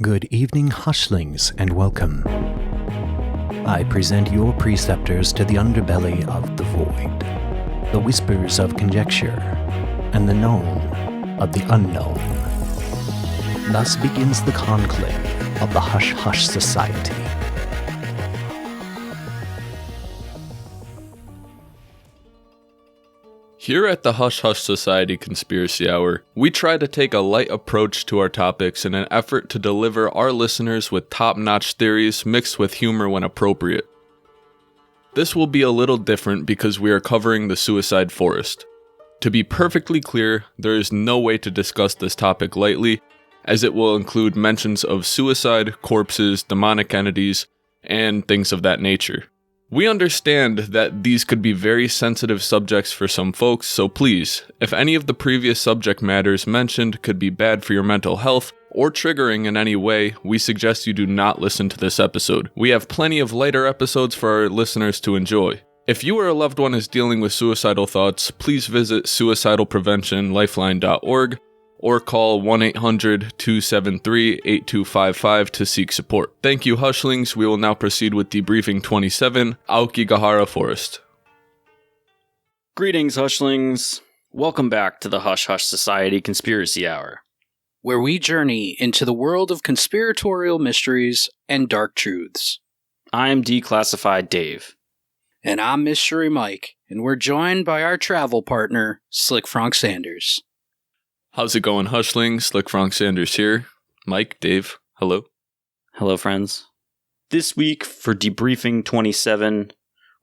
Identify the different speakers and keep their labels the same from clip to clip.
Speaker 1: Good evening, Hushlings, and welcome. I present your Preceptors to the underbelly of the void, the whispers of conjecture, and the known of the unknown. Thus begins the conclave of the Hush Hush Society.
Speaker 2: Here at the Hush Hush Society Conspiracy Hour, we try to take a light approach to our topics in an effort to deliver our listeners with top-notch theories mixed with humor when appropriate. This will be a little different because we are covering the suicide forest. To be perfectly clear, there is no way to discuss this topic lightly, as it will include mentions of suicide, corpses, demonic entities, and things of that nature. We understand that these could be very sensitive subjects for some folks, so please, if any of the previous subject matters mentioned could be bad for your mental health or triggering in any way, we suggest you do not listen to this episode. We have plenty of lighter episodes for our listeners to enjoy. If you or a loved one is dealing with suicidal thoughts, please visit suicidalpreventionlifeline.org or call 1-800-273-8255 to seek support. Thank you, Hushlings. We will now proceed with Debriefing 27, Aokigahara Forest.
Speaker 3: Greetings, Hushlings. Welcome back to the Hush Hush Society Conspiracy Hour,
Speaker 4: where we journey into the world of conspiratorial mysteries and dark truths.
Speaker 3: I'm Declassified Dave.
Speaker 4: And I'm Mystery Mike, and we're joined by our travel partner, Slick Frank Sanders.
Speaker 2: How's it going, Hushlings? Slick Frank Sanders here. Mike, Dave, hello.
Speaker 3: Hello, friends. This week for Debriefing 27,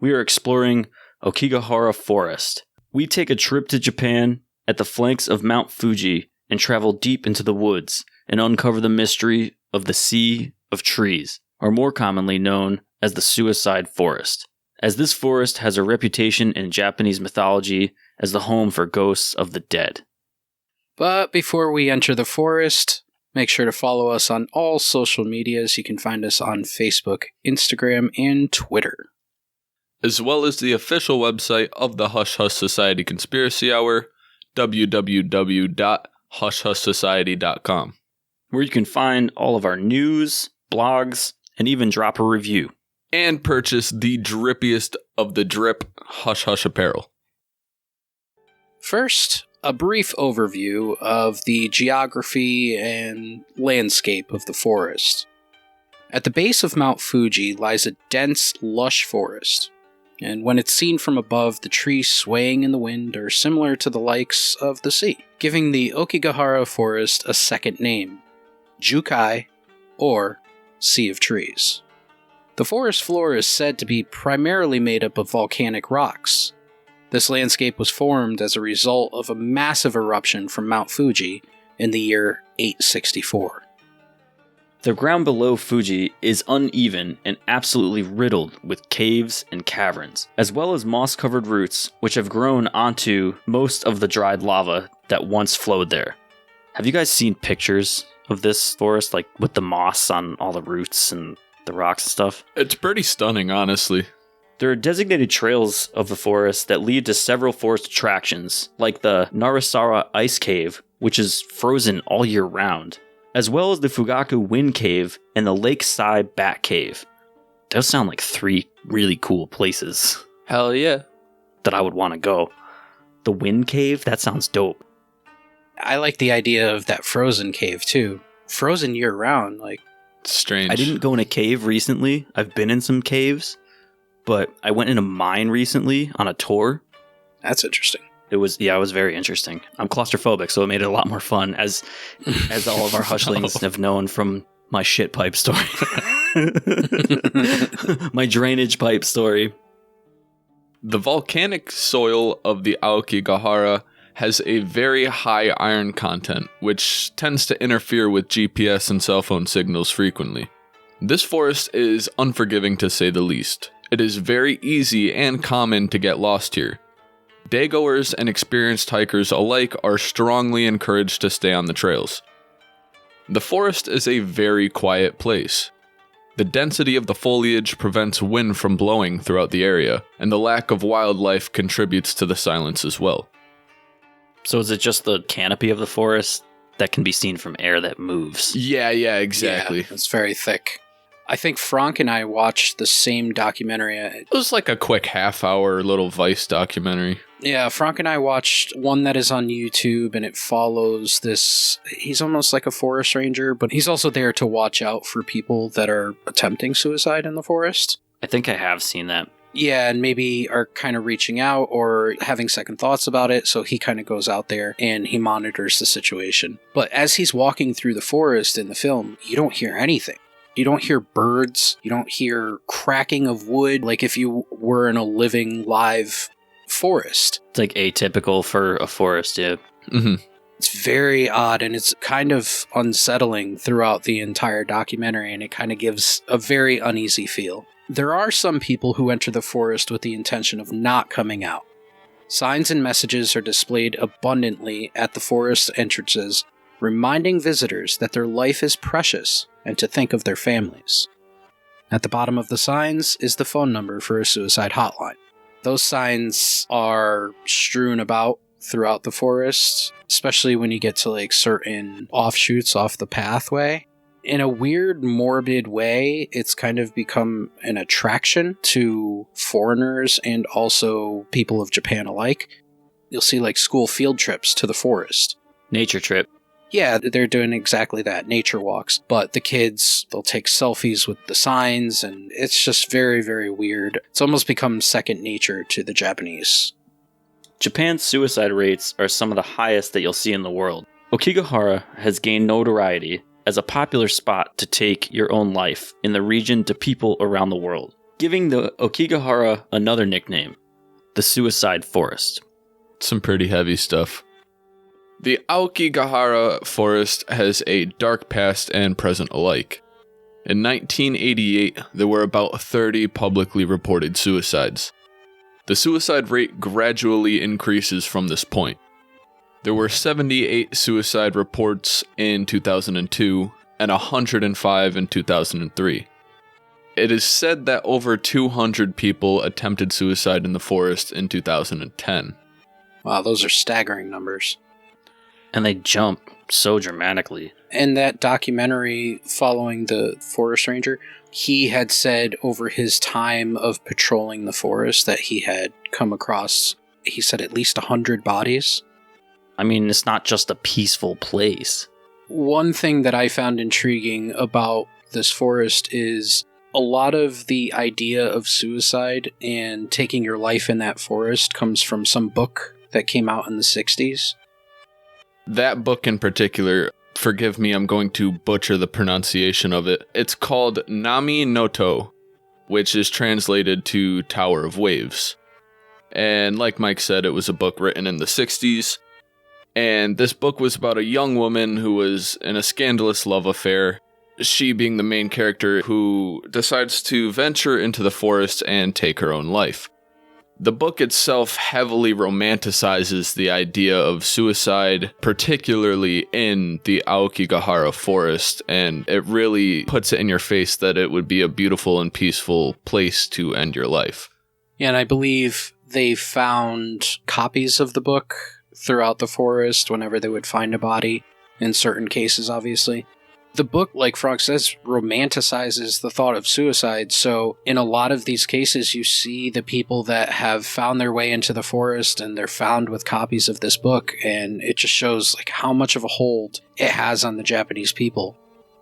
Speaker 3: we are exploring Aokigahara Forest. We take a trip to Japan at the flanks of Mount Fuji and travel deep into the woods and uncover the mystery of the Sea of Trees, or more commonly known as the Suicide Forest, as this forest has a reputation in Japanese mythology as the home for ghosts of the dead.
Speaker 4: But before we enter the forest, make sure to follow us on all social medias. You can find us on Facebook, Instagram, and Twitter.
Speaker 2: As well as the official website of the Hush Hush Society Conspiracy Hour, www.hushhushsociety.com,
Speaker 3: where you can find all of our news, blogs, and even drop a review.
Speaker 2: And purchase the drippiest of the drip Hush Hush apparel.
Speaker 4: First, a brief overview of the geography and landscape of the forest. At the base of Mount Fuji lies a dense, lush forest, and when it's seen from above, the trees swaying in the wind are similar to the likes of the sea, giving the Aokigahara Forest a second name, Jukai, or Sea of Trees. The forest floor is said to be primarily made up of volcanic rocks. This landscape was formed as a result of a massive eruption from Mount Fuji in the year 864.
Speaker 3: The ground below Fuji is uneven and absolutely riddled with caves and caverns, as well as moss-covered roots which have grown onto most of the dried lava that once flowed there. Have you guys seen pictures of this forest, like with the moss on all the roots and the rocks and stuff?
Speaker 2: It's pretty stunning, honestly.
Speaker 3: There are designated trails of the forest that lead to several forest attractions, like the Narasara Ice Cave, which is frozen all year round, as well as the Fugaku Wind Cave and the Lakeside Bat Cave. Those sound like three really cool places.
Speaker 2: Hell yeah.
Speaker 3: That I would want to go. The Wind Cave? That sounds dope.
Speaker 4: I like the idea of that frozen cave, too. Frozen year-round, like...
Speaker 2: Strange.
Speaker 3: I didn't go in a cave recently. I've been in some caves. But I went in a mine recently on a tour.
Speaker 4: That's interesting.
Speaker 3: It was very interesting. I'm claustrophobic, so it made it a lot more fun, as all of our Hushlings have known from my shit pipe story. My drainage pipe story.
Speaker 2: The volcanic soil of the Aokigahara has a very high iron content, which tends to interfere with GPS and cell phone signals frequently. This forest is unforgiving to say the least. It is very easy and common to get lost here. Daygoers and experienced hikers alike are strongly encouraged to stay on the trails. The forest is a very quiet place. The density of the foliage prevents wind from blowing throughout the area, and the lack of wildlife contributes to the silence as well.
Speaker 3: So is it just the canopy of the forest that can be seen from air that moves.
Speaker 2: Yeah, exactly.
Speaker 4: Yeah, it's very thick. I think Frank and I watched the same documentary.
Speaker 2: It was like a quick half-hour little Vice documentary.
Speaker 4: Yeah, Frank and I watched one that is on YouTube, and it follows this... He's almost like a forest ranger, but he's also there to watch out for people that are attempting suicide in the forest.
Speaker 3: I think I have seen that.
Speaker 4: Yeah, and maybe are kind of reaching out or having second thoughts about it, so he kind of goes out there and he monitors the situation. But as he's walking through the forest in the film, you don't hear anything. You don't hear birds. You don't hear cracking of wood, like if you were in a living, live forest.
Speaker 3: It's like atypical for a forest, yeah.
Speaker 2: Mm-hmm.
Speaker 4: It's very odd, and it's kind of unsettling throughout the entire documentary, and it kind of gives a very uneasy feel. There are some people who enter the forest with the intention of not coming out. Signs and messages are displayed abundantly at the forest entrances, reminding visitors that their life is precious and to think of their families. At the bottom of the signs is the phone number for a suicide hotline. Those signs are strewn about throughout the forest, especially when you get to like certain offshoots off the pathway. In a weird, morbid way, it's kind of become an attraction to foreigners and also people of Japan alike. You'll see like school field trips to the forest.
Speaker 3: Nature trip.
Speaker 4: Yeah, they're doing exactly that, nature walks. But the kids, they'll take selfies with the signs, and it's just very, very weird. It's almost become second nature to the Japanese.
Speaker 3: Japan's suicide rates are some of the highest that you'll see in the world. Aokigahara has gained notoriety as a popular spot to take your own life in the region to people around the world, giving the Aokigahara another nickname, the Suicide Forest.
Speaker 2: Some pretty heavy stuff. The Aokigahara forest has a dark past and present alike. In 1988, there were about 30 publicly reported suicides. The suicide rate gradually increases from this point. There were 78 suicide reports in 2002 and 105 in 2003. It is said that over 200 people attempted suicide in the forest in 2010.
Speaker 4: Wow, those are staggering numbers.
Speaker 3: And they jump so dramatically.
Speaker 4: In that documentary following the forest ranger, he had said over his time of patrolling the forest that he had come across, he said, at least 100 bodies.
Speaker 3: I mean, it's not just a peaceful place.
Speaker 4: One thing that I found intriguing about this forest is a lot of the idea of suicide and taking your life in that forest comes from some book that came out in the 60s.
Speaker 2: That book in particular, forgive me, I'm going to butcher the pronunciation of it. It's called Nami no To, which is translated to Tower of Waves. And like Mike said, it was a book written in the 60s. And this book was about a young woman who was in a scandalous love affair. She being the main character who decides to venture into the forest and take her own life. The book itself heavily romanticizes the idea of suicide, particularly in the Aokigahara forest, and it really puts it in your face that it would be a beautiful and peaceful place to end your life.
Speaker 4: Yeah, and I believe they found copies of the book throughout the forest whenever they would find a body, in certain cases, obviously. The book, like Frank says, romanticizes the thought of suicide, so in a lot of these cases you see the people that have found their way into the forest and they're found with copies of this book, and it just shows like how much of a hold it has on the Japanese people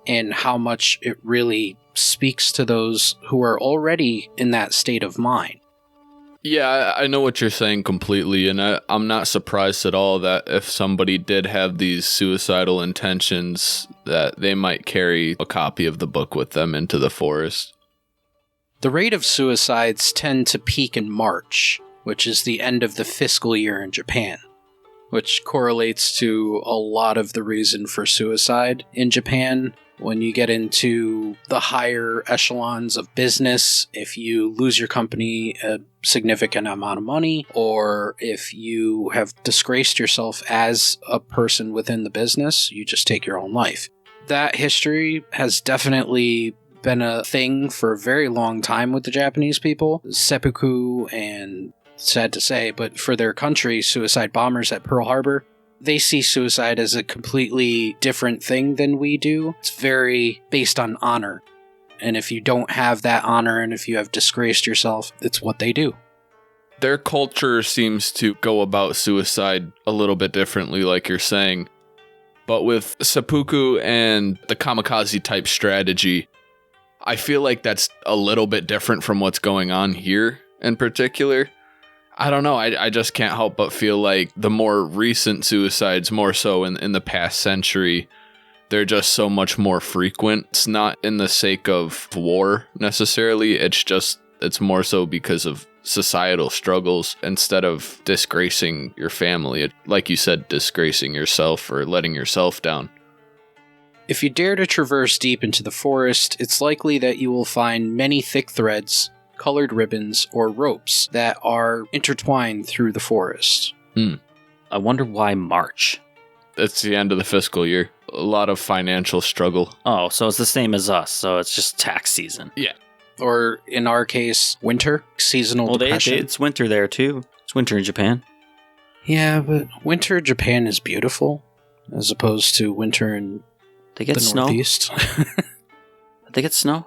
Speaker 4: and how much it really speaks to those who are already in that state of mind.
Speaker 2: Yeah, I know what you're saying completely, and I'm not surprised at all that if somebody did have these suicidal intentions, that they might carry a copy of the book with them into the forest.
Speaker 4: The rate of suicides tend to peak in March, which is the end of the fiscal year in Japan, which correlates to a lot of the reason for suicide in Japan. When you get into the higher echelons of business, if you lose your company a significant amount of money, or if you have disgraced yourself as a person within the business, you just take your own life. That history has definitely been a thing for a very long time with the Japanese people. Seppuku, and sad to say, but for their country, suicide bombers at Pearl Harbor, They see suicide as a completely different thing than we do. It's very based on honor. And if you don't have that honor and if you have disgraced yourself, it's what they do.
Speaker 2: Their culture seems to go about suicide a little bit differently, like you're saying. But with seppuku and the kamikaze type strategy, I feel like that's a little bit different from what's going on here in particular. I don't know. I just can't help but feel like the more recent suicides, more so in the past century, they're just so much more frequent. It's not in the sake of war necessarily. It's more so because of societal struggles instead of disgracing your family. Like you said, disgracing yourself or letting yourself down.
Speaker 4: If you dare to traverse deep into the forest, it's likely that you will find many thick threads, colored ribbons, or ropes that are intertwined through the forest.
Speaker 3: I wonder why March.
Speaker 2: It's the end of the fiscal year. A lot of financial struggle.
Speaker 3: Oh, so it's the same as us, so it's just tax season.
Speaker 2: Yeah.
Speaker 4: Or, in our case, winter, seasonal depression.
Speaker 3: It's winter there, too. It's winter in Japan.
Speaker 4: Yeah, but winter in Japan is beautiful, as opposed to winter in
Speaker 3: They get
Speaker 4: the
Speaker 3: snow.
Speaker 4: Northeast.
Speaker 3: They get snow?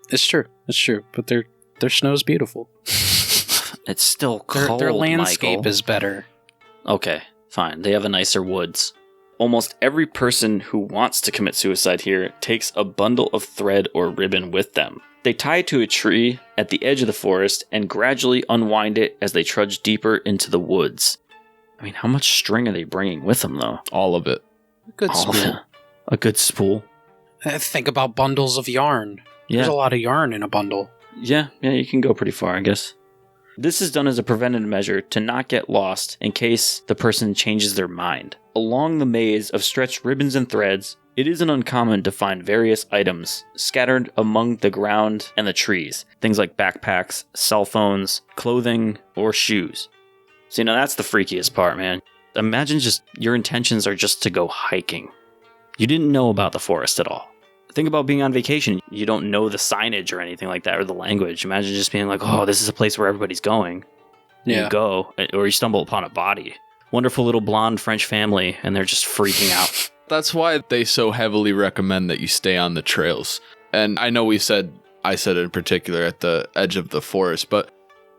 Speaker 4: It's true, but their snow's beautiful.
Speaker 3: It's still cold,
Speaker 4: Their landscape
Speaker 3: Michael.
Speaker 4: is better.
Speaker 3: Okay, fine. They have a nicer woods. Almost every person who wants to commit suicide here takes a bundle of thread or ribbon with them. They tie it to a tree at the edge of the forest and gradually unwind it as they trudge deeper into the woods. I mean, how much string are they bringing with them, though?
Speaker 2: All of it.
Speaker 4: Good
Speaker 3: All of
Speaker 4: spool.
Speaker 3: it. A good spool.
Speaker 4: Think about bundles of yarn.
Speaker 3: Yeah.
Speaker 4: There's a lot of yarn in a bundle.
Speaker 3: Yeah, you can go pretty far, I guess. This is done as a preventative measure to not get lost in case the person changes their mind. Along the maze of stretched ribbons and threads, it isn't uncommon to find various items scattered among the ground and the trees. Things like backpacks, cell phones, clothing, or shoes. See, now that's the freakiest part, man. Imagine just your intentions are just to go hiking. You didn't know about the forest at all. Think about being on vacation. You don't know the signage or anything like that or the language. Imagine just being like, oh, this is a place where everybody's going.
Speaker 4: Yeah.
Speaker 3: You go, or you stumble upon a body. Wonderful little blonde French family, and they're just freaking out.
Speaker 2: That's why they so heavily recommend that you stay on the trails. And I know I said in particular at the edge of the forest, but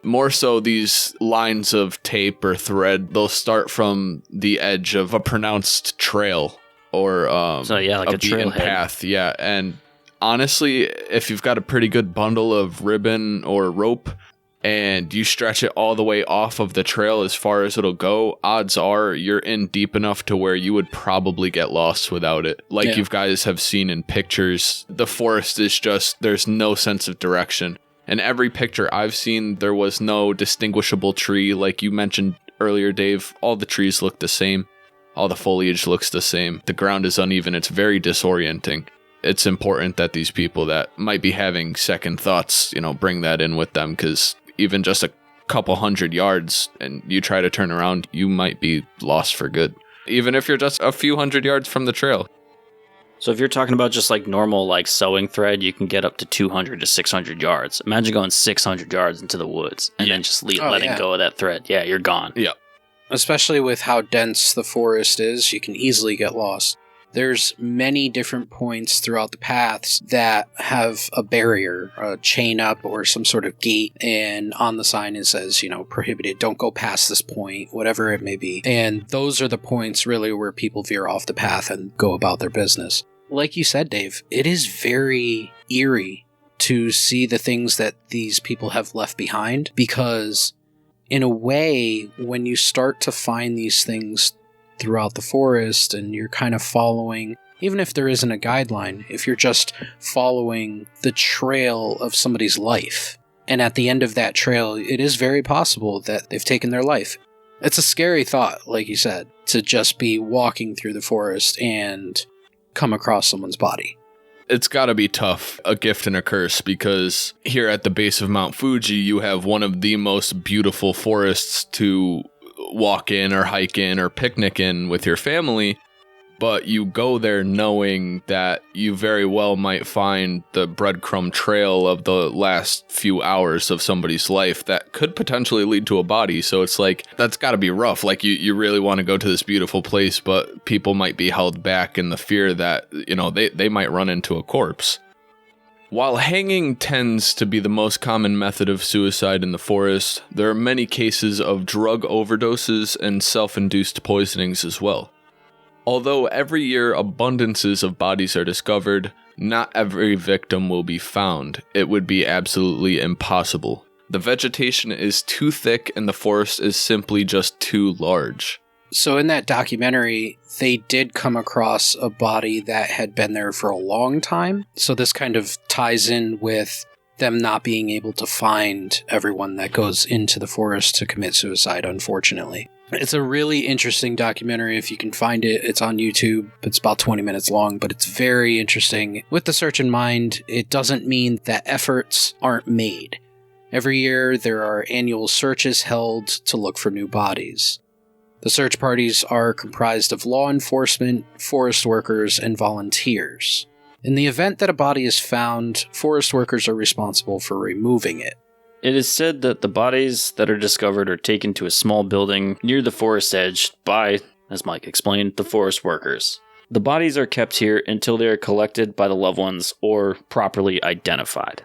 Speaker 2: more so these lines of tape or thread, they'll start from the edge of a pronounced trail or
Speaker 3: Like a
Speaker 2: beaten
Speaker 3: trailhead.
Speaker 2: path. Yeah, and honestly, if you've got a pretty good bundle of ribbon or rope and you stretch it all the way off of the trail as far as it'll go, odds are you're in deep enough to where you would probably get lost without it. Like you guys have seen in pictures, the forest is just, there's no sense of direction. In every picture I've seen, there was no distinguishable tree. Like you mentioned earlier, Dave, all the trees look the same. All the foliage looks the same. The ground is uneven. It's very disorienting. It's important that these people that might be having second thoughts, bring that in with them, because even just a couple 100 yards and you try to turn around, you might be lost for good. Even if you're just a few 100 yards from the trail.
Speaker 3: So if you're talking about just like normal like sewing thread, you can get up to 200 to 600 yards. Imagine going 600 yards into the woods and then just letting go of that thread. Yeah, you're gone.
Speaker 2: Yeah.
Speaker 4: Especially with how dense the forest is, you can easily get lost. There's many different points throughout the paths that have a barrier, a chain up or some sort of gate, and on the sign it says, prohibited, don't go past this point, whatever it may be. And those are the points really where people veer off the path and go about their business. Like you said, Dave, it is very eerie to see the things that these people have left behind, because in a way, when you start to find these things throughout the forest and you're kind of following, even if there isn't a guideline, if you're just following the trail of somebody's life, and at the end of that trail, it is very possible that they've taken their life. It's a scary thought, like you said, to just be walking through the forest and come across someone's body.
Speaker 2: It's got to be tough, a gift and a curse, because here at the base of Mount Fuji, you have one of the most beautiful forests to walk in or hike in or picnic in with your family. but you go there knowing that you very well might find the breadcrumb trail of the last few hours of somebody's life that could potentially lead to a body. So it's like, that's got to be rough. Like, you really want to go to this beautiful place, but people might be held back in the fear that, they might run into a corpse. While hanging tends to be the most common method of suicide in the forest, there are many cases of drug overdoses and self-induced poisonings as well. Although every year abundances of bodies are discovered, not every victim will be found. It would be absolutely impossible. The vegetation is too thick and the forest is simply just too large.
Speaker 4: So in that documentary, they did come across a body that had been there for a long time. So this kind of ties in with them not being able to find everyone that goes into the forest to commit suicide, unfortunately. It's a really interesting documentary. If you can find it, it's on YouTube. It's about 20 minutes long, but it's very interesting. With the search in mind, it doesn't mean that efforts aren't made. Every year, there are annual searches held to look for new bodies. The search parties are comprised of law enforcement, forest workers, and volunteers. In the event that a body is found, forest workers are responsible for removing it.
Speaker 3: It is said that the bodies that are discovered are taken to a small building near the forest edge by, as Mike explained, the forest workers. The bodies are kept here until they are collected by the loved ones or properly identified.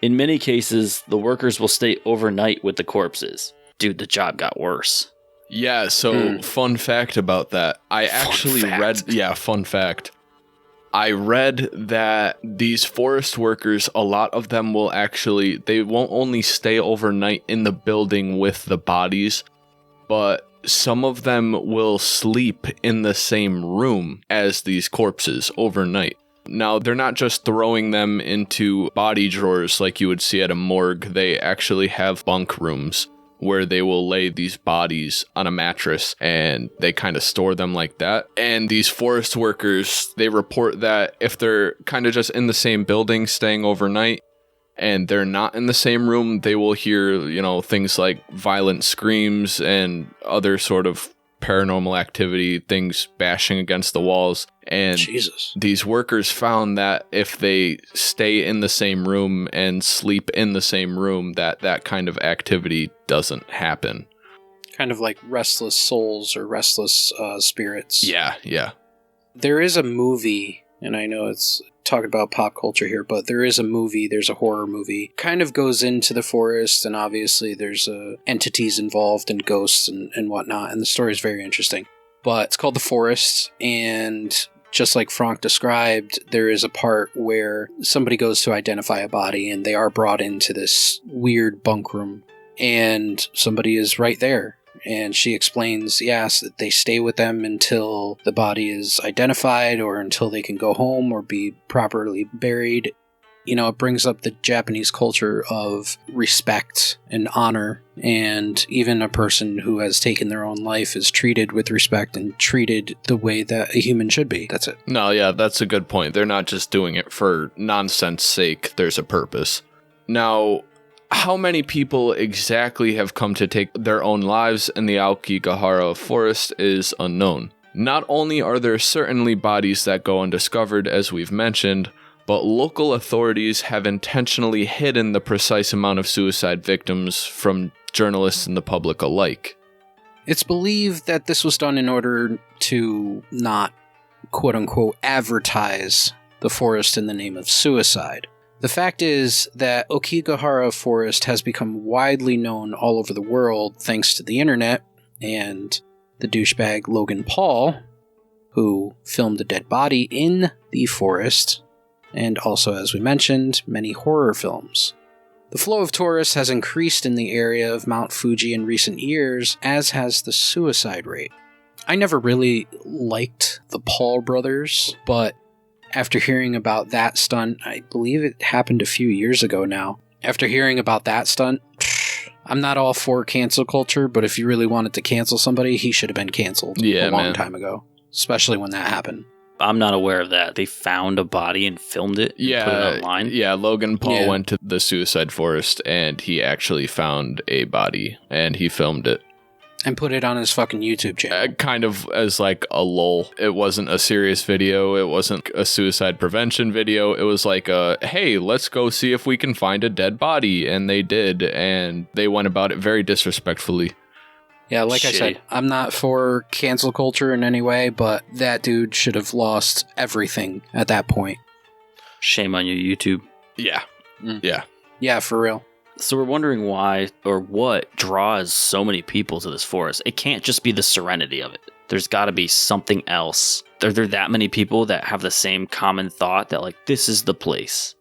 Speaker 3: In many cases, the workers will stay overnight with the corpses. Dude, the job got worse.
Speaker 2: Yeah, so fun fact about that. Fun fact. I read that these forest workers, a lot of them will they won't only stay overnight in the building with the bodies, but some of them will sleep in the same room as these corpses overnight. Now, they're not just throwing them into body drawers like you would see at a morgue. They actually have bunk rooms where they will lay these bodies on a mattress and they kind of store them like that. And these forest workers, they report that if they're kind of just in the same building staying overnight and they're not in the same room, they will hear, things like violent screams and other sort of paranormal activity, things bashing against the walls. And
Speaker 4: Jesus.
Speaker 2: These workers found that if they stay in the same room and sleep in the same room, that kind of activity doesn't happen.
Speaker 4: Kind of like restless souls or restless spirits.
Speaker 2: Yeah.
Speaker 4: There is a movie, and I know it's talking about pop culture here, but there's a horror movie, kind of goes into the forest, and obviously there's entities involved and ghosts and whatnot, and the story is very interesting. But it's called The Forest, and just like Frank described, there is a part where somebody goes to identify a body, and they are brought into this weird bunk room, and somebody is right there. And she explains, yes, that they stay with them until the body is identified or until they can go home or be properly buried. It brings up the Japanese culture of respect and honor, and even a person who has taken their own life is treated with respect and treated the way that a human should be. That's it.
Speaker 2: No, yeah, that's a good point. They're not just doing it for nonsense sake. There's a purpose. Now, how many people exactly have come to take their own lives in the Aokigahara forest is unknown. Not only are there certainly bodies that go undiscovered, as we've mentioned, but local authorities have intentionally hidden the precise amount of suicide victims from journalists and the public alike.
Speaker 4: It's believed that this was done in order to not, quote-unquote, advertise the forest in the name of suicide. The fact is that Aokigahara Forest has become widely known all over the world thanks to the internet and the douchebag Logan Paul, who filmed a dead body in the forest, and also, as we mentioned, many horror films. The flow of tourists has increased in the area of Mount Fuji in recent years, as has the suicide rate. I never really liked the Paul brothers, but after hearing about that stunt, I believe it happened a few years ago now. After hearing about that stunt, I'm not all for cancel culture, but if you really wanted to cancel somebody, he should have been canceled a long time ago, especially when that happened.
Speaker 3: I'm not aware of that. They found a body and filmed it and put it online?
Speaker 2: Yeah, Logan Paul went to the suicide forest and he actually found a body and he filmed it.
Speaker 4: And put it on his fucking YouTube channel.
Speaker 2: Kind of as like a lull. It wasn't a serious video. It wasn't a suicide prevention video. It was like hey, let's go see if we can find a dead body. And they did. And they went about it very disrespectfully.
Speaker 4: Yeah, like I said, I'm not for cancel culture in any way, but that dude should have lost everything at that point.
Speaker 3: Shame on you, YouTube.
Speaker 2: Yeah. Yeah.
Speaker 4: Yeah, for real.
Speaker 3: So we're wondering why or what draws so many people to this forest. It can't just be the serenity of it. There's got to be something else. Are there that many people that have the same common thought that like this is the place?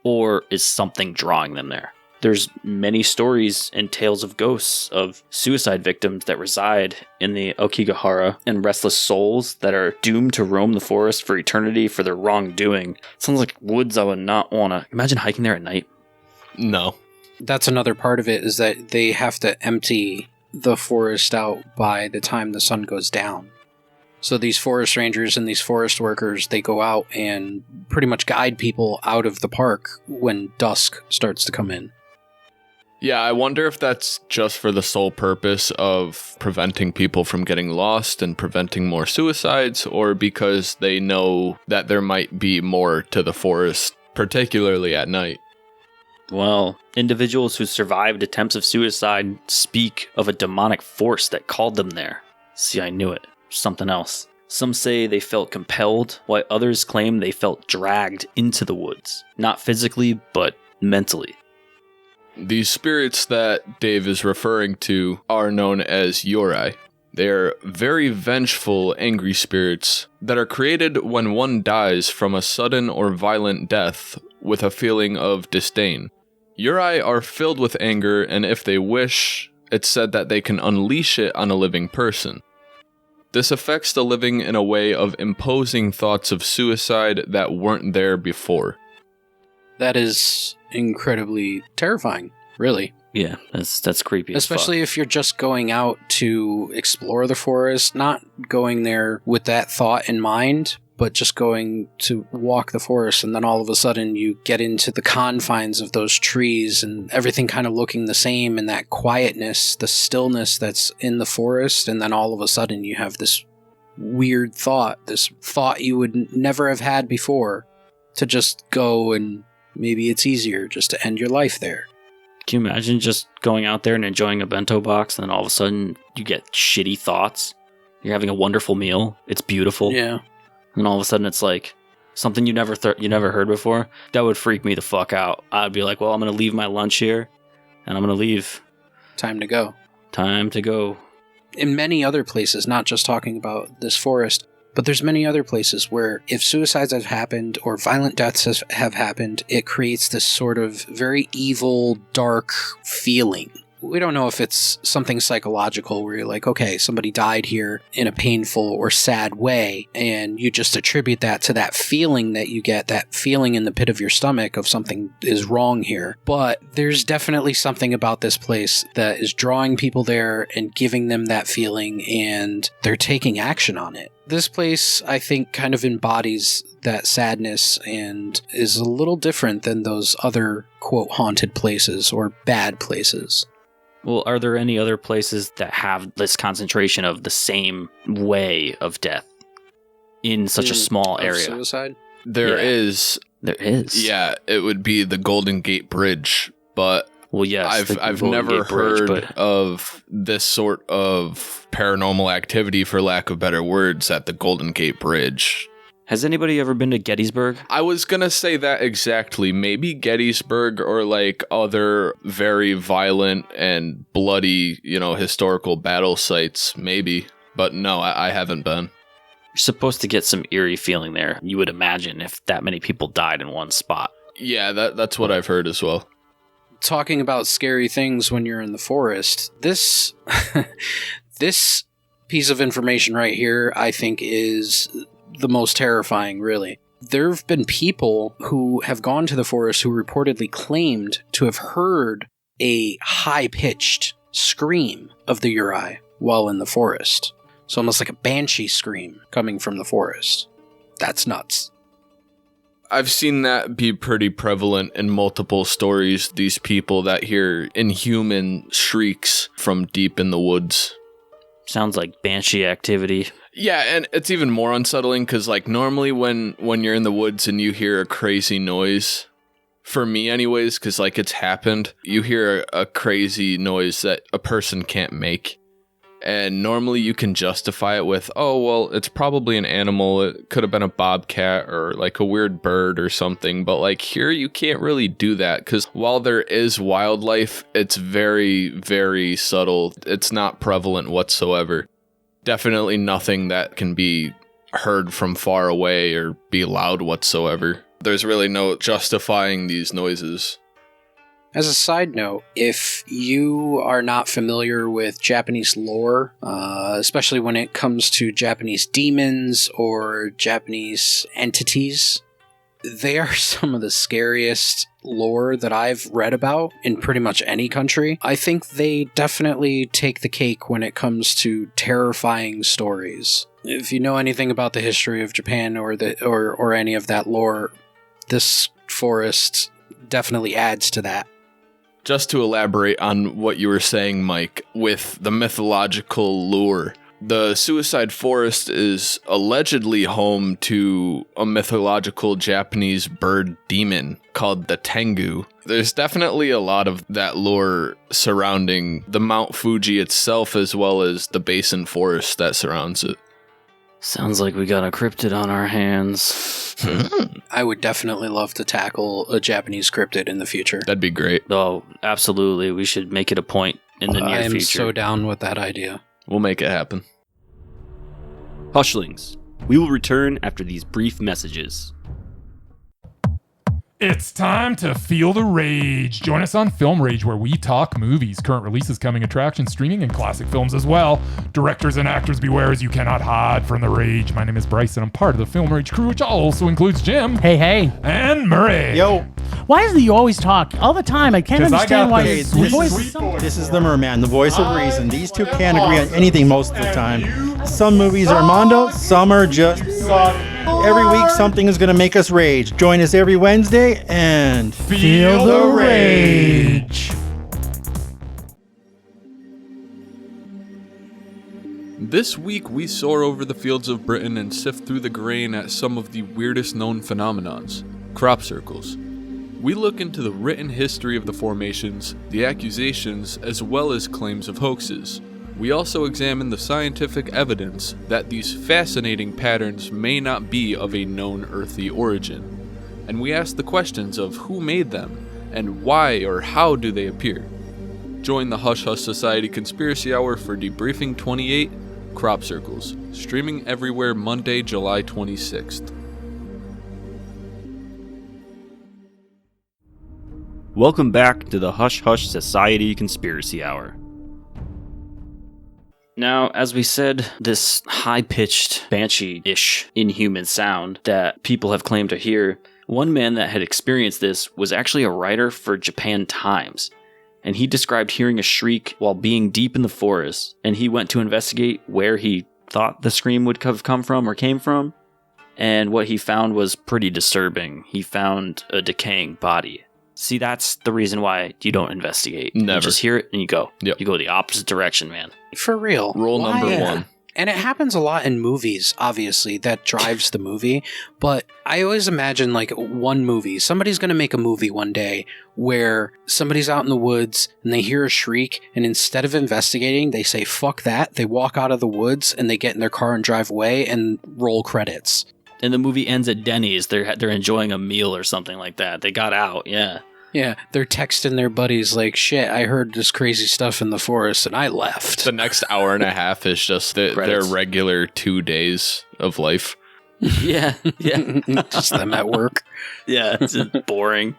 Speaker 3: Or is something drawing them there? There's many stories and tales of ghosts of suicide victims that reside in the Aokigahara and restless souls that are doomed to roam the forest for eternity for their wrongdoing. Sounds like woods I would not want to imagine hiking there at night.
Speaker 2: No.
Speaker 4: That's another part of it, is that they have to empty the forest out by the time the sun goes down. So these forest rangers and these forest workers, they go out and pretty much guide people out of the park when dusk starts to come in.
Speaker 2: Yeah, I wonder if that's just for the sole purpose of preventing people from getting lost and preventing more suicides, or because they know that there might be more to the forest, particularly at night.
Speaker 3: Well, individuals who survived attempts of suicide speak of a demonic force that called them there. See, I knew it. Something else. Some say they felt compelled, while others claim they felt dragged into the woods. Not physically, but mentally.
Speaker 2: These spirits that Dave is referring to are known as Yurei. They are very vengeful, angry spirits that are created when one dies from a sudden or violent death with a feeling of disdain. Yurei are filled with anger, and if they wish, it's said that they can unleash it on a living person. This affects the living in a way of imposing thoughts of suicide that weren't there before.
Speaker 4: That is incredibly terrifying, really.
Speaker 3: Yeah, that's creepy.
Speaker 4: Especially if you're just going out to explore the forest, not going there with that thought in mind, but just going to walk the forest, and then all of a sudden you get into the confines of those trees and everything kind of looking the same, and that quietness, the stillness that's in the forest, and then all of a sudden you have this weird thought, this thought you would never have had before, to just go, and maybe it's easier just to end your life there.
Speaker 3: Can you imagine just going out there and enjoying a bento box, and then all of a sudden you get shitty thoughts? You're having a wonderful meal. It's beautiful.
Speaker 4: Yeah.
Speaker 3: And all of a sudden it's like something you never heard before. That would freak me the fuck out. I'd be like, well, I'm going to leave my lunch here, and I'm going to leave.
Speaker 4: Time to go.
Speaker 3: Time to go.
Speaker 4: In many other places, not just talking about this forest, but there's many other places where if suicides have happened or violent deaths have happened, it creates this sort of very evil, dark feeling. We don't know if it's something psychological where you're like, okay, somebody died here in a painful or sad way, and you just attribute that to that feeling that you get, that feeling in the pit of your stomach of something is wrong here. But there's definitely something about this place that is drawing people there and giving them that feeling, and they're taking action on it. This place, I think, kind of embodies that sadness and is a little different than those other, quote, haunted places or bad places.
Speaker 3: Well, are there any other places that have this concentration of the same way of death in such a small area?
Speaker 4: Suicide?
Speaker 2: There is.
Speaker 3: There is.
Speaker 2: Yeah, it would be the Golden Gate Bridge, but
Speaker 3: well, yes,
Speaker 2: I've never heard of this sort of paranormal activity, for lack of better words, at the Golden Gate Bridge.
Speaker 3: Has anybody ever been to Gettysburg?
Speaker 2: I was gonna say that exactly. Maybe Gettysburg or like other very violent and bloody, historical battle sites, maybe. But no, I haven't been.
Speaker 3: You're supposed to get some eerie feeling there, you would imagine, if that many people died in one spot.
Speaker 2: Yeah, that's what I've heard as well.
Speaker 4: Talking about scary things when you're in the forest, this this piece of information right here, I think, is the most terrifying, really. There have been people who have gone to the forest who reportedly claimed to have heard a high-pitched scream of the Yurei while in the forest. So almost like a banshee scream coming from the forest. That's nuts.
Speaker 2: I've seen that be pretty prevalent in multiple stories, these people that hear inhuman shrieks from deep in the woods.
Speaker 3: Sounds like banshee activity.
Speaker 2: Yeah, and it's even more unsettling because, like, normally when you're in the woods and you hear a crazy noise, for me anyways, because, like, it's happened, you hear a crazy noise that a person can't make. And normally you can justify it with, oh, well, it's probably an animal. It could have been a bobcat or like a weird bird or something. But like here, you can't really do that because while there is wildlife, it's very, very subtle. It's not prevalent whatsoever. Definitely nothing that can be heard from far away or be loud whatsoever. There's really no justifying these noises.
Speaker 4: As a side note, if you are not familiar with Japanese lore, especially when it comes to Japanese demons or Japanese entities, they are some of the scariest lore that I've read about in pretty much any country. I think they definitely take the cake when it comes to terrifying stories. If you know anything about the history of Japan or any of that lore, this forest definitely adds to that.
Speaker 2: Just to elaborate on what you were saying, Mike, with the mythological lure, the Suicide Forest is allegedly home to a mythological Japanese bird demon called the Tengu. There's definitely a lot of that lore surrounding the Mount Fuji itself as well as the basin forest that surrounds it.
Speaker 3: Sounds like we got a cryptid on our hands.
Speaker 4: I would definitely love to tackle a Japanese cryptid in the future.
Speaker 2: That'd be great.
Speaker 3: Oh, absolutely. We should make it a point in the near
Speaker 4: I am
Speaker 3: future.
Speaker 4: so down with that idea.
Speaker 2: We'll make it happen.
Speaker 3: Hushlings, we will return after these brief messages.
Speaker 5: It's time to feel the rage. Join us on Film Rage, where we talk movies, current releases, coming attractions, streaming, and classic films as well. Directors and actors beware, as you cannot hide from the rage. My name is Bryce, and I'm part of the Film Rage crew, which also includes Jim.
Speaker 6: Hey.
Speaker 5: And Murray.
Speaker 6: Yo. Why is it you always talk all the time? I can't
Speaker 5: 'Cause I
Speaker 6: understand
Speaker 5: got
Speaker 6: why
Speaker 5: this
Speaker 6: your
Speaker 5: sweet,
Speaker 6: voice
Speaker 5: sweet
Speaker 6: is so...
Speaker 5: voice.
Speaker 7: This is the Merman, the voice of reason. These two can't agree on anything most of the time. Some movies are Mondo, some are just... Every week something is going to make us rage. Join us every Wednesday and...
Speaker 5: Feel the rage.
Speaker 2: This week, we soar over the fields of Britain and sift through the grain at some of the weirdest known phenomenons, crop circles. We look into the written history of the formations, the accusations, as well as claims of hoaxes. We also examine the scientific evidence that these fascinating patterns may not be of a known earthly origin. And we ask the questions of who made them, and why or how do they appear. Join the Hush Hush Society Conspiracy Hour for Debriefing 28, Crop Circles, streaming everywhere Monday, July 26th.
Speaker 3: Welcome back to the Hush Hush Society Conspiracy Hour. Now, as we said, this high-pitched, banshee-ish inhuman sound that people have claimed to hear, one man that had experienced this was actually a writer for Japan Times, and he described hearing a shriek while being deep in the forest, and he went to investigate where he thought the scream would have come from or came from, and what he found was pretty disturbing. He found a decaying body. See, that's the reason why you don't investigate.
Speaker 2: Never.
Speaker 3: You just hear it and you go.
Speaker 2: Yep.
Speaker 3: You go the opposite direction, man.
Speaker 4: For real.
Speaker 2: Rule
Speaker 4: Why?
Speaker 2: number one.
Speaker 4: And it happens a lot in movies, obviously, that drives the movie. But I always imagine, like, one movie. Somebody's going to make a movie one day where somebody's out in the woods and they hear a shriek, and instead of investigating, they say, fuck that. They walk out of the woods and they get in their car and drive away and roll credits.
Speaker 3: And the movie ends at Denny's. They're enjoying a meal or something like that. They got out, yeah.
Speaker 4: Yeah, they're texting their buddies like, shit, I heard this crazy stuff in the forest and I left.
Speaker 2: The next hour and a half is just their
Speaker 3: Credits.
Speaker 2: regular 2 days of life.
Speaker 3: Yeah.
Speaker 4: Just them at work.
Speaker 3: Yeah, it's just boring.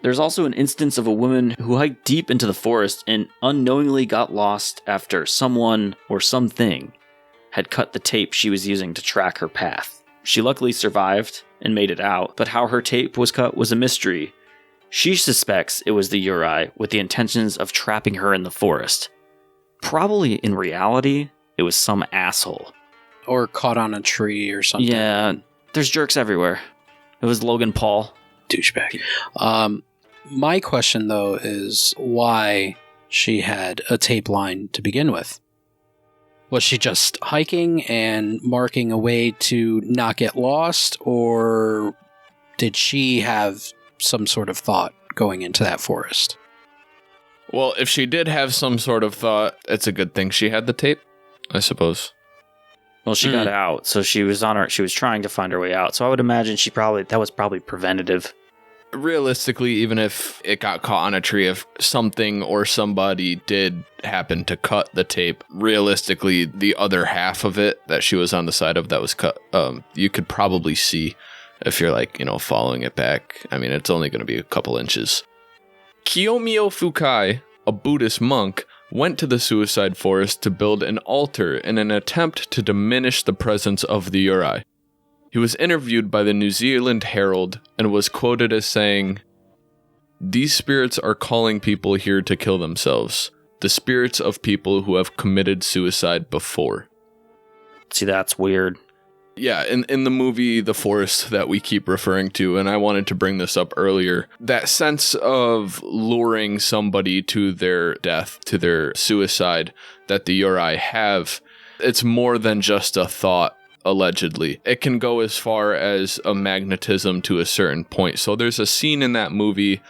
Speaker 3: There's also an instance of a woman who hiked deep into the forest and unknowingly got lost after someone or something had cut the tape she was using to track her path. She luckily survived and made it out, but how her tape was cut was a mystery. She suspects it was the Yurei with the intentions of trapping her in the forest. Probably in reality, it was some asshole.
Speaker 4: Or caught on a tree or something.
Speaker 3: Yeah, there's jerks everywhere. It was Logan Paul.
Speaker 4: Douchebag. My question, though, is why she had a tape line to begin with. Was she just hiking and marking a way to not get lost, or did she have some sort of thought going into that forest?
Speaker 2: Well, if she did have some sort of thought, it's a good thing she had the tape, I suppose.
Speaker 3: Well, she got out, so she was trying to find her way out. So I would imagine that was probably preventative.
Speaker 2: Realistically, even if it got caught on a tree, if something or somebody did happen to cut the tape, realistically, the other half of it that she was on the side of that was cut, you could probably see if you're following it back. I mean, it's only going to be a couple inches. Kiyomiya Fukai, a Buddhist monk, went to the suicide forest to build an altar in an attempt to diminish the presence of the Yurei. He was interviewed by the New Zealand Herald and was quoted as saying, "These spirits are calling people here to kill themselves, the spirits of people who have committed suicide before."
Speaker 3: See, that's weird.
Speaker 2: Yeah, in the movie The Forest that we keep referring to, and I wanted to bring this up earlier, that sense of luring somebody to their death, to their suicide that the Yurei have, it's more than just a thought, allegedly. It can go as far as a magnetism to a certain point. So there's a scene in that movie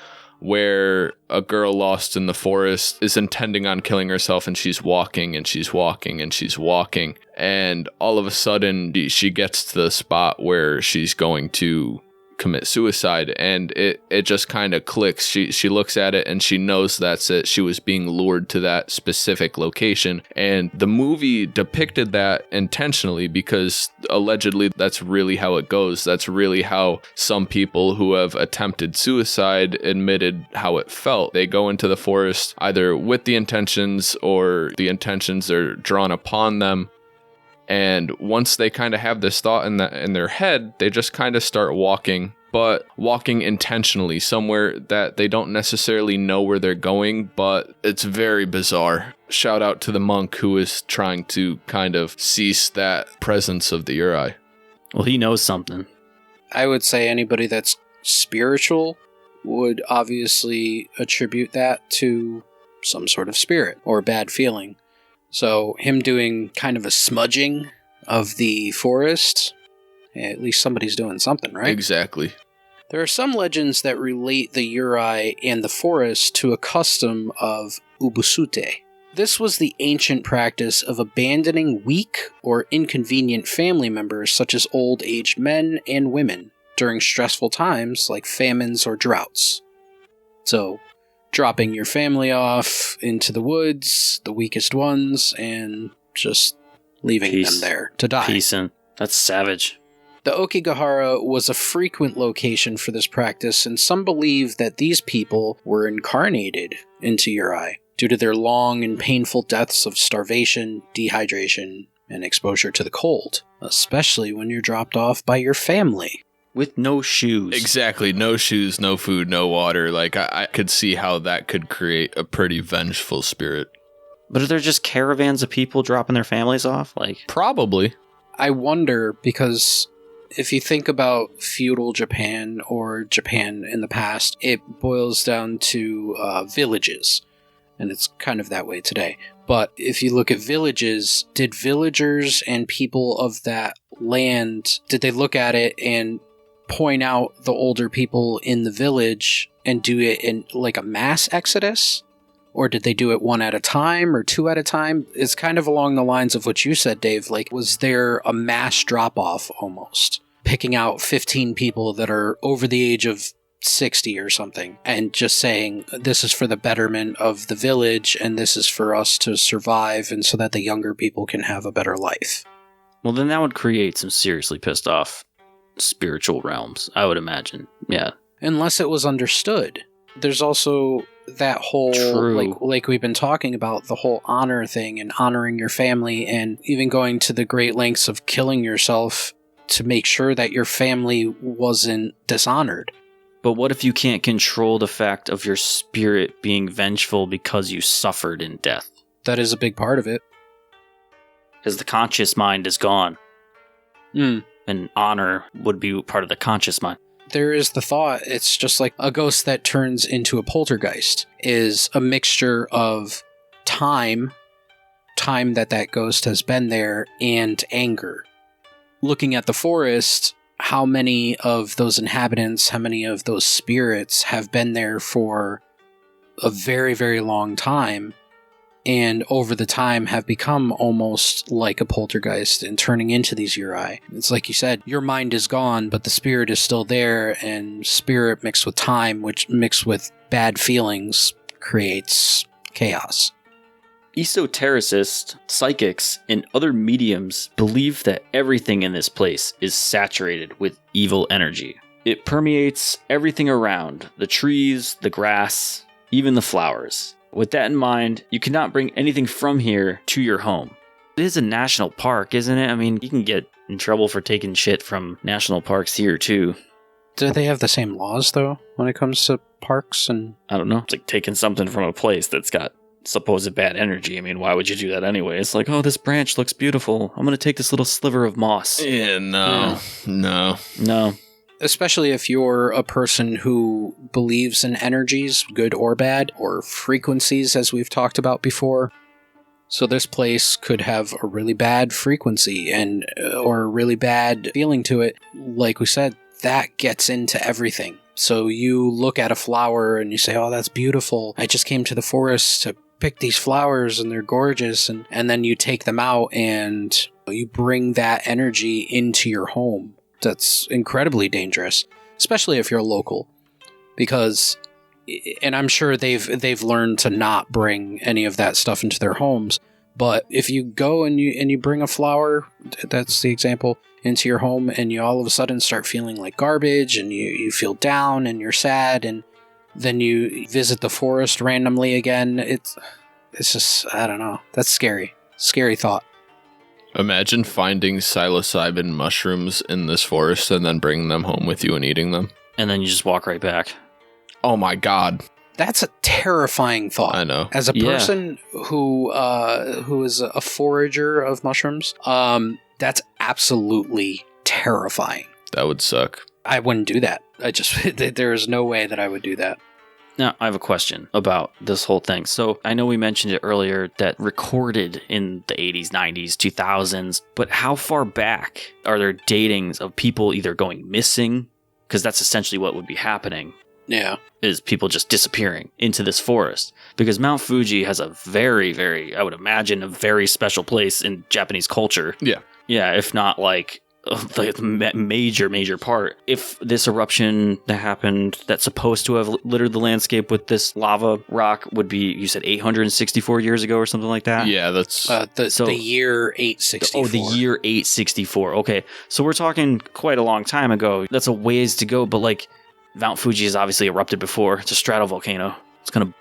Speaker 2: where a girl lost in the forest is intending on killing herself, and she's walking and she's walking and she's walking, and all of a sudden she gets to the spot where she's going to commit suicide, and it just kind of clicks. She looks at it and she knows that's it. She was being lured to that specific location, and the movie depicted that intentionally because allegedly that's really how it goes. That's really how some people who have attempted suicide admitted how it felt. They go into the forest either with the intentions or the intentions are drawn upon them. And once they kind of have this thought in their head, they just kind of start walking, but walking intentionally somewhere that they don't necessarily know where they're going, but it's very bizarre. Shout out to the monk who is trying to kind of cease that presence of the Yurei.
Speaker 3: Well, he knows something.
Speaker 4: I would say anybody that's spiritual would obviously attribute that to some sort of spirit or bad feeling. So him doing kind of a smudging of the forest, at least somebody's doing something, right?
Speaker 2: Exactly.
Speaker 4: There are some legends that relate the Yurei and the forest to a custom of ubusute. This was the ancient practice of abandoning weak or inconvenient family members such as old-aged men and women during stressful times like famines or droughts. So, dropping your family off into the woods, the weakest ones, and just leaving them there to die.
Speaker 3: Peacing. That's savage.
Speaker 4: The Aokigahara was a frequent location for this practice, and some believe that these people were incarnated into Yurei due to their long and painful deaths of starvation, dehydration, and exposure to the cold, especially when you're dropped off by your family.
Speaker 3: With no shoes.
Speaker 2: Exactly. No shoes, no food, no water. Like, I could see how that could create a pretty vengeful spirit.
Speaker 3: But are there just caravans of people dropping their families off?
Speaker 2: Probably.
Speaker 4: I wonder, because if you think about feudal Japan or Japan in the past, it boils down to villages. And it's kind of that way today. But if you look at villages, did villagers and people of that land, did they look at it and point out the older people in the village and do it in like a mass exodus? Or did they do it one at a time or two at a time? It's kind of along the lines of what you said, Dave. Like, was there a mass drop-off almost? Picking out 15 people that are over the age of 60 or something and just saying, this is for the betterment of the village and this is for us to survive and so that the younger people can have a better life.
Speaker 3: Well, then that would create some seriously pissed off spiritual realms, I would imagine. Yeah.
Speaker 4: Unless it was understood. There's also that whole, like we've been talking about, the whole honor thing and honoring your family and even going to the great lengths of killing yourself to make sure that your family wasn't dishonored.
Speaker 3: But what if you can't control the fact of your spirit being vengeful because you suffered in death?
Speaker 4: That is a big part of it.
Speaker 3: Because the conscious mind is gone. And honor would be part of the conscious mind.
Speaker 4: There is the thought, it's just like a ghost that turns into a poltergeist is a mixture of time time that ghost has been there, and anger. Looking at the forest, how many of those inhabitants, how many of those spirits have been there for a very, very long time, and over the time have become almost like a poltergeist and turning into these Uri. It's like you said, your mind is gone, but the spirit is still there, and spirit mixed with time, which mixed with bad feelings, creates chaos.
Speaker 3: Esotericists, psychics, and other mediums believe that everything in this place is saturated with evil energy. It permeates everything around, the trees, the grass, even the flowers. With that in mind, you cannot bring anything from here to your home. It is a national park, isn't it? I mean, you can get in trouble for taking shit from national parks here, too.
Speaker 4: Do they have the same laws, though, when it comes to parks? And
Speaker 3: I don't know. It's like taking something from a place that's got supposed bad energy. I mean, why would you do that anyway? It's like, oh, this branch looks beautiful. I'm going to take this little sliver of moss.
Speaker 2: Yeah, no.
Speaker 4: especially if you're a person who believes in energies, good or bad, or frequencies, as we've talked about before. So this place could have a really bad frequency or a really bad feeling to it. Like we said, that gets into everything. So you look at a flower and you say, oh, that's beautiful. I just came to the forest to pick these flowers and they're gorgeous. And then you take them out and you bring that energy into your home. That's incredibly dangerous, especially if you're local. Because, and I'm sure they've learned to not bring any of that stuff into their homes. But if you go and you bring a flower, that's the example, into your home, and you all of a sudden start feeling like garbage, and you feel down and you're sad, and then you visit the forest randomly again, it's just, I don't know. That's scary. Scary thought.
Speaker 2: Imagine finding psilocybin mushrooms in this forest and then bringing them home with you and eating them.
Speaker 3: And then you just walk right back.
Speaker 2: Oh my god.
Speaker 4: That's a terrifying thought.
Speaker 2: I know.
Speaker 4: As a person who is a forager of mushrooms, that's absolutely terrifying.
Speaker 2: That would suck.
Speaker 4: I wouldn't do that. There is no way that I would do that.
Speaker 3: Now, I have a question about this whole thing. So I know we mentioned it earlier that recorded in the 80s, 90s, 2000s, but how far back are there datings of people either going missing? Because that's essentially what would be happening.
Speaker 4: Yeah.
Speaker 3: Is people just disappearing into this forest. Because Mount Fuji has a very, very, I would imagine, a very special place in Japanese culture.
Speaker 2: Yeah.
Speaker 3: Yeah, if not like the major part. If this eruption that happened that's supposed to have littered the landscape with this lava rock would be, you said 864 years ago or something like that?
Speaker 2: Yeah, that's...
Speaker 4: the year 864.
Speaker 3: Oh, the year 864. Okay, so we're talking quite a long time ago. That's a ways to go, but like Mount Fuji has obviously erupted before. It's a stratovolcano. It's going to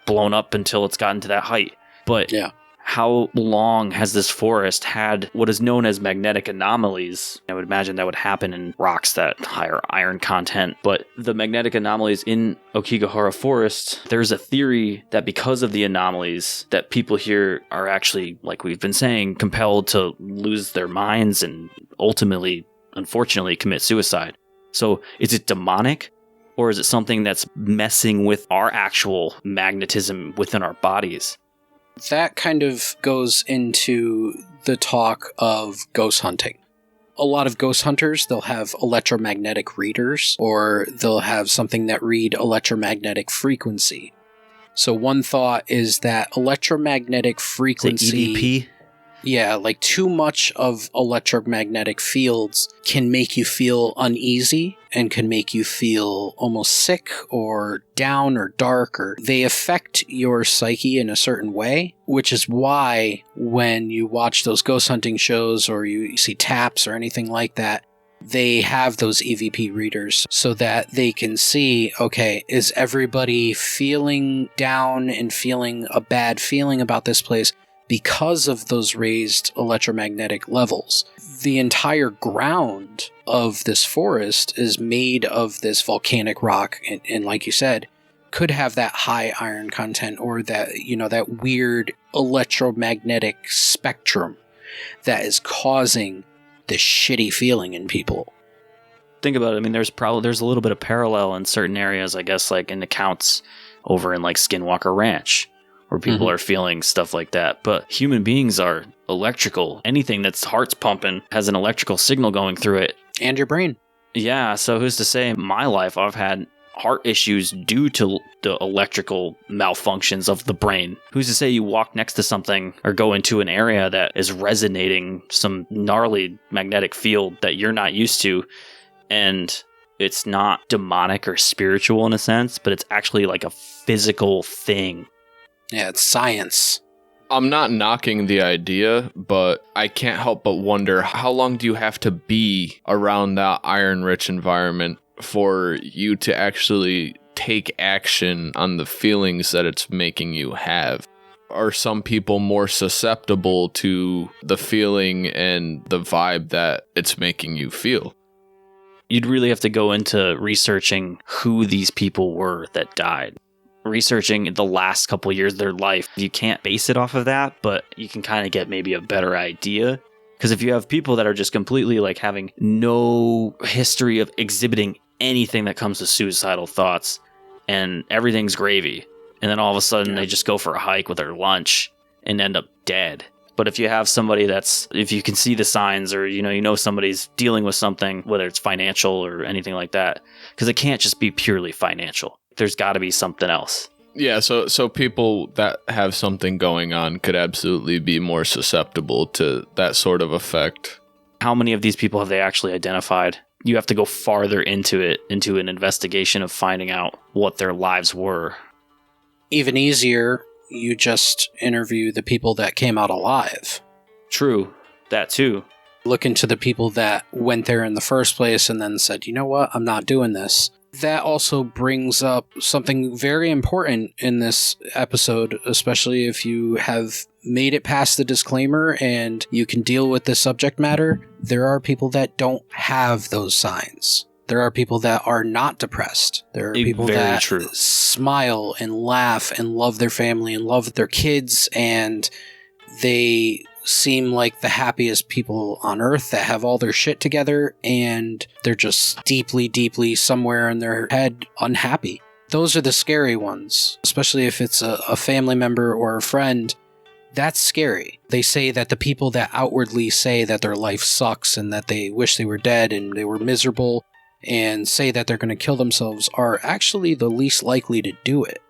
Speaker 3: blown up until it's gotten to that height. But
Speaker 4: yeah.
Speaker 3: How long has this forest had what is known as magnetic anomalies? I would imagine that would happen in rocks that higher iron content. But the magnetic anomalies in Aokigahara Forest, there's a theory that because of the anomalies, that people here are actually, like we've been saying, compelled to lose their minds and ultimately, unfortunately, commit suicide. So is it demonic? Or is it something that's messing with our actual magnetism within our bodies?
Speaker 4: That kind of goes into the talk of ghost hunting. A lot of ghost hunters, they'll have electromagnetic readers, or they'll have something that read electromagnetic frequency. So one thought is that electromagnetic frequency...
Speaker 3: EVP?
Speaker 4: Yeah, like too much of electromagnetic fields can make you feel uneasy and can make you feel almost sick or down or dark, or they affect your psyche in a certain way, which is why when you watch those ghost hunting shows or you see taps or anything like that, they have those EVP readers so that they can see, okay, is everybody feeling down and feeling a bad feeling about this place because of those raised electromagnetic levels? The entire ground of this forest is made of this volcanic rock, and like you said, could have that high iron content or that, that weird electromagnetic spectrum that is causing this shitty feeling in people.
Speaker 3: Think about it. I mean, there's a little bit of parallel in certain areas, I guess, like in accounts over in like Skinwalker Ranch, where people are feeling stuff like that. But human beings are electrical. Anything that's heart's pumping has an electrical signal going through it.
Speaker 4: And your brain.
Speaker 3: Yeah, so who's to say in my life I've had heart issues due to the electrical malfunctions of the brain? Who's to say you walk next to something or go into an area that is resonating some gnarly magnetic field that you're not used to, and it's not demonic or spiritual in a sense, but it's actually like a physical thing.
Speaker 4: Yeah, it's science.
Speaker 2: I'm not knocking the idea, but I can't help but wonder, how long do you have to be around that iron-rich environment for you to actually take action on the feelings that it's making you have? Are some people more susceptible to the feeling and the vibe that it's making you feel?
Speaker 3: You'd really have to go into researching who these people were that died. Researching the last couple of years of their life. You can't base it off of that, but you can kind of get maybe a better idea. Because if you have people that are just completely like having no history of exhibiting anything that comes to suicidal thoughts, and everything's gravy, and then all of a sudden they just go for a hike with their lunch and end up dead. But if you have somebody if you can see the signs, or you know somebody's dealing with something, whether it's financial or anything like that, because it can't just be purely financial. There's got to be something else.
Speaker 2: Yeah, so people that have something going on could absolutely be more susceptible to that sort of effect.
Speaker 3: How many of these people have they actually identified? You have to go farther into an investigation of finding out what their lives were.
Speaker 4: Even easier, you just interview the people that came out alive.
Speaker 3: True, that too.
Speaker 4: Look into the people that went there in the first place and then said, you know what, I'm not doing this. That also brings up something very important in this episode, especially if you have made it past the disclaimer and you can deal with the subject matter. There are people that don't have those signs. There are people that are not depressed. There are people that smile and laugh and love their family and love their kids, and they seem like the happiest people on earth that have all their shit together, and they're just deeply, deeply somewhere in their head unhappy. Those are the scary ones, especially if it's a family member or a friend. That's scary. They say that the people that outwardly say that their life sucks and that they wish they were dead and they were miserable and say that they're going to kill themselves are actually the least likely to do it.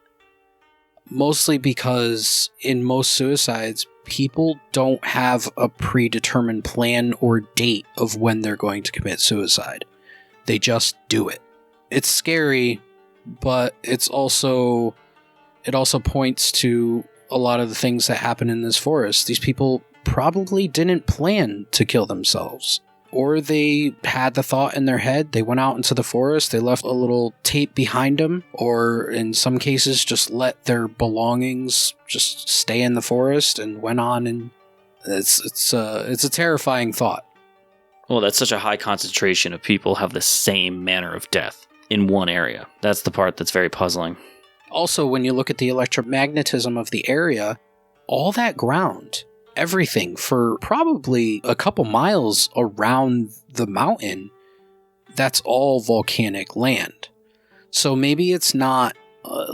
Speaker 4: Mostly because in most suicides, people don't have a predetermined plan or date of when they're going to commit suicide. They just do it. It's scary, but it also points to a lot of the things that happen in this forest. These people probably didn't plan to kill themselves. Or they had the thought in their head, they went out into the forest, they left a little tape behind them, or in some cases just let their belongings just stay in the forest and went on, and it's a terrifying thought.
Speaker 3: Well, that's such a high concentration of people have the same manner of death in one area. That's the part that's very puzzling.
Speaker 4: Also, when you look at the electromagnetism of the area, all that ground, everything for probably a couple miles around the mountain, that's all volcanic land. So maybe it's not,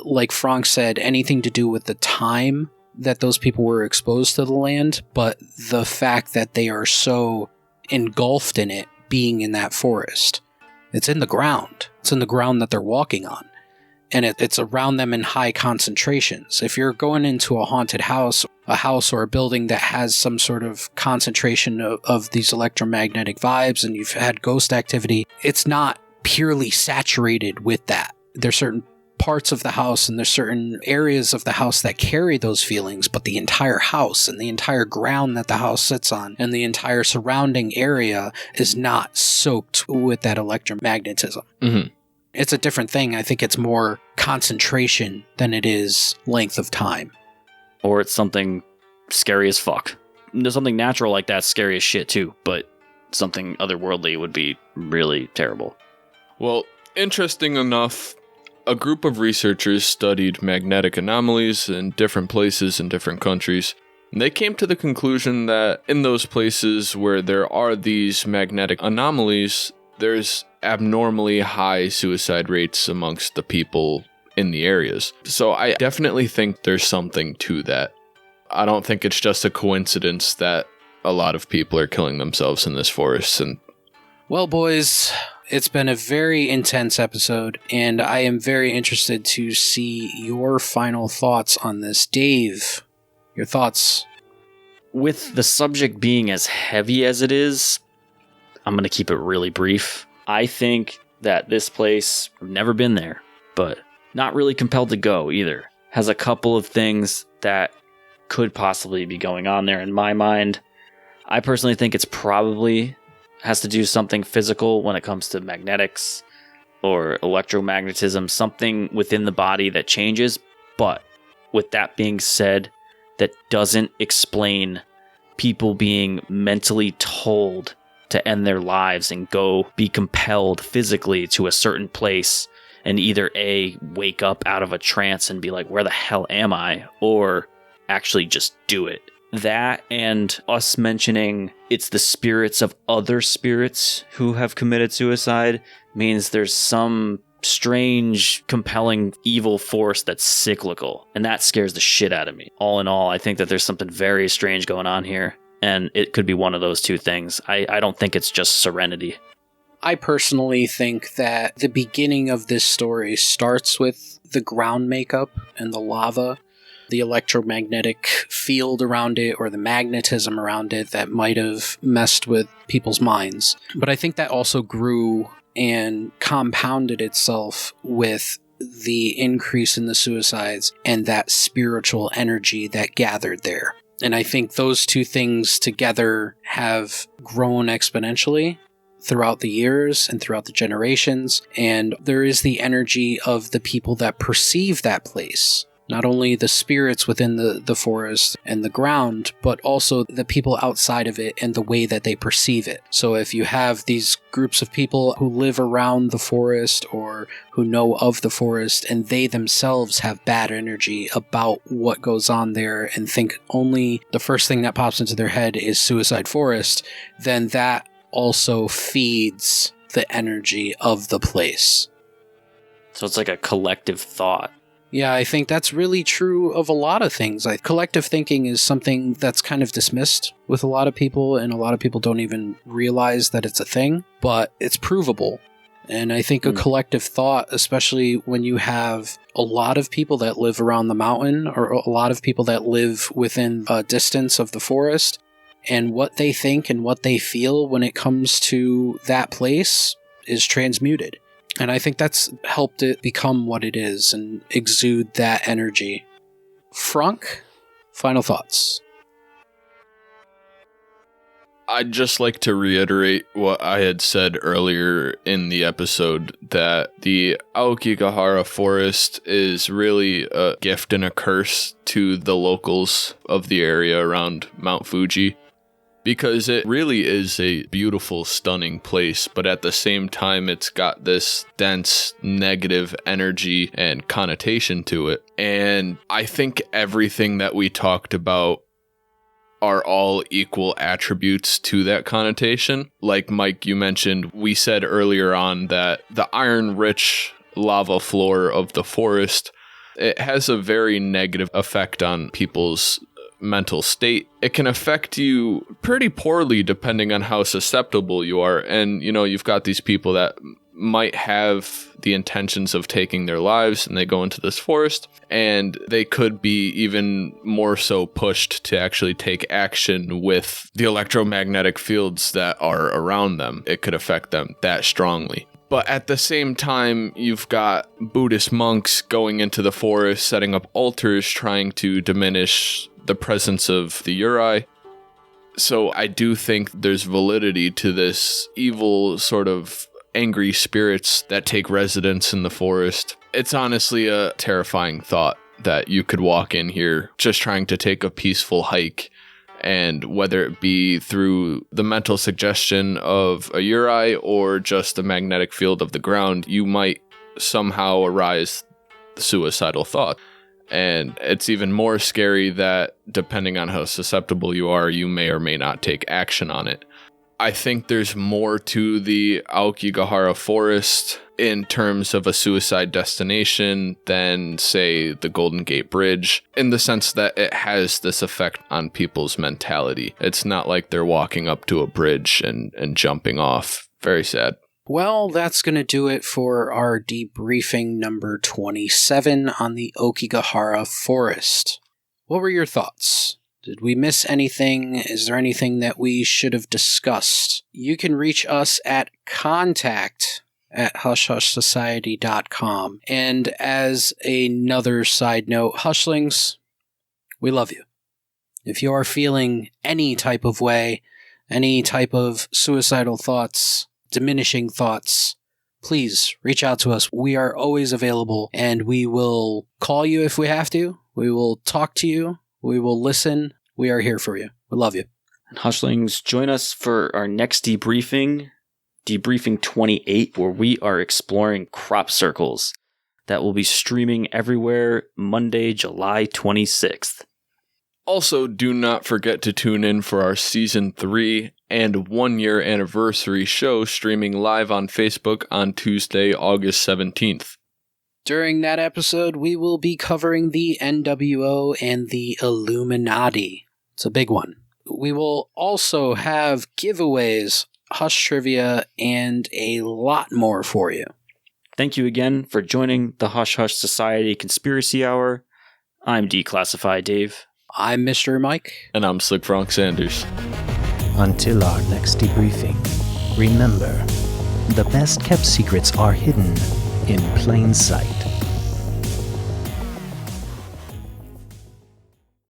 Speaker 4: like Frank said, anything to do with the time that those people were exposed to the land, but the fact that they are so engulfed in it being in that forest. It's in the ground. It's in the ground that they're walking on. And it's around them in high concentrations. If you're going into a haunted house, a house or a building that has some sort of concentration of these electromagnetic vibes, and you've had ghost activity, it's not purely saturated with that. There's certain parts of the house and there's certain areas of the house that carry those feelings, but the entire house and the entire ground that the house sits on and the entire surrounding area is not soaked with that electromagnetism.
Speaker 2: Mm-hmm.
Speaker 4: It's a different thing. I think it's more concentration than it is length of time.
Speaker 3: Or it's something scary as fuck. There's something natural like that, scary as shit too, but something otherworldly would be really terrible.
Speaker 2: Well, interesting enough, a group of researchers studied magnetic anomalies in different places in different countries. And they came to the conclusion that in those places where there are these magnetic anomalies, there's abnormally high suicide rates amongst the people in the areas. So I definitely think there's something to that. I don't think it's just a coincidence that a lot of people are killing themselves in this forest. And
Speaker 4: well, boys, it's been a very intense episode, and I am very interested to see your final thoughts on this. Dave, your thoughts?
Speaker 3: With the subject being as heavy as it is, I'm going to keep it really brief. I think that this place, I've never been there, but not really compelled to go either, has a couple of things that could possibly be going on there in my mind. I personally think it's probably has to do something physical when it comes to magnetics or electromagnetism, something within the body that changes. But with that being said, that doesn't explain people being mentally told to end their lives and go be compelled physically to a certain place and either A, wake up out of a trance and be like, where the hell am I? Or actually just do it. That and us mentioning it's the spirits of other spirits who have committed suicide means there's some strange, compelling, evil force that's cyclical. And that scares the shit out of me. All in all, I think that there's something very strange going on here. And it could be one of those two things. I don't think it's just serenity.
Speaker 4: I personally think that the beginning of this story starts with the ground makeup and the lava, the electromagnetic field around it or the magnetism around it that might have messed with people's minds. But I think that also grew and compounded itself with the increase in the suicides and that spiritual energy that gathered there. And I think those two things together have grown exponentially throughout the years and throughout the generations. And there is the energy of the people that perceive that place. Not only the spirits within the forest and the ground, but also the people outside of it and the way that they perceive it. So if you have these groups of people who live around the forest or who know of the forest and they themselves have bad energy about what goes on there and think only the first thing that pops into their head is Suicide Forest, then that also feeds the energy of the place.
Speaker 3: So it's like a collective thought.
Speaker 4: Yeah, I think that's really true of a lot of things. Collective thinking is something that's kind of dismissed with a lot of people, and a lot of people don't even realize that it's a thing, but it's provable. And I think a collective thought, especially when you have a lot of people that live around the mountain or a lot of people that live within a distance of the forest, and what they think and what they feel when it comes to that place is transmuted. And I think that's helped it become what it is and exude that energy. Frank, final thoughts?
Speaker 2: I'd just like to reiterate what I had said earlier in the episode, that the Aokigahara forest is really a gift and a curse to the locals of the area around Mount Fuji. Because it really is a beautiful, stunning place, but at the same time, it's got this dense negative energy and connotation to it. And I think everything that we talked about are all equal attributes to that connotation. Like Mike, you mentioned, we said earlier on that the iron-rich lava floor of the forest, it has a very negative effect on people's mental state. It can affect you pretty poorly depending on how susceptible you are. And, you've got these people that might have the intentions of taking their lives and they go into this forest and they could be even more so pushed to actually take action with the electromagnetic fields that are around them. It could affect them that strongly. But at the same time, you've got Buddhist monks going into the forest, setting up altars, trying to diminish the presence of the Yurei. So I do think there's validity to this evil sort of angry spirits that take residence in the forest. It's honestly a terrifying thought that you could walk in here just trying to take a peaceful hike, and whether it be through the mental suggestion of a Yurei or just the magnetic field of the ground, you might somehow arise the suicidal thought. And it's even more scary that depending on how susceptible you are, you may or may not take action on it. I think there's more to the Aokigahara forest in terms of a suicide destination than, say, the Golden Gate Bridge, in the sense that it has this effect on people's mentality. It's not like they're walking up to a bridge and jumping off. Very sad.
Speaker 4: Well, that's going to do it for our debriefing number 27 on the Aokigahara forest. What were your thoughts? Did we miss anything? Is there anything that we should have discussed? You can reach us at contact@hushhushsociety.com. And as another side note, Hushlings, we love you. If you are feeling any type of way, any type of suicidal thoughts, diminishing thoughts, please reach out to us. We are always available, and we will call you if we have to. We will talk to you. We will listen. We are here for you. We love you.
Speaker 3: And Hushlings, join us for our next debriefing, Debriefing 28, where we are exploring crop circles. That will be streaming everywhere Monday, July 26th.
Speaker 2: Also, do not forget to tune in for our Season 3 and 1-year anniversary show streaming live on Facebook on Tuesday, August 17th.
Speaker 4: During that episode, we will be covering the NWO and the Illuminati. It's a big one. We will also have giveaways, Hush Trivia, and a lot more for you.
Speaker 3: Thank you again for joining the Hush Hush Society Conspiracy Hour. I'm Declassified Dave.
Speaker 4: I'm Mr. Mike.
Speaker 2: And I'm Slick Frank Sanders.
Speaker 1: Until our next debriefing, remember, the best kept secrets are hidden in plain sight.